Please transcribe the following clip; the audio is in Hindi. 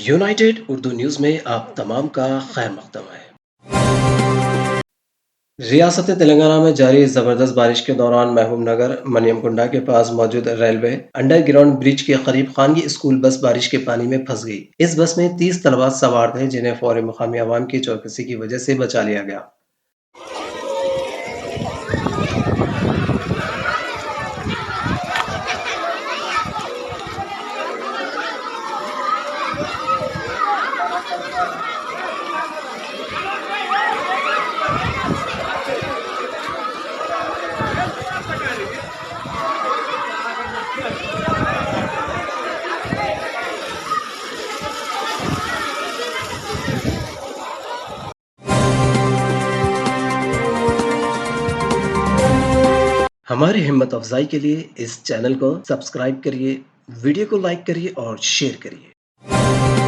यूनाइटेड उर्दू न्यूज़ में आप तमाम का खैर मकदम है। रियासत तेलंगाना में जारी जबरदस्त बारिश के दौरान महबूब नगर मनियमकुंडा के पास मौजूद रेलवे अंडरग्राउंड ब्रिज के करीब खानगी स्कूल बस बारिश के पानी में फंस गई। इस बस में 30 तलबा सवार थे जिन्हें फौरी मुकामी अवाम की चौकसी की वजह से बचा लिया गया। हमारी हिम्मत अफजाई के लिए इस चैनल को सब्सक्राइब करिए, वीडियो को लाइक करिए और शेयर करिए।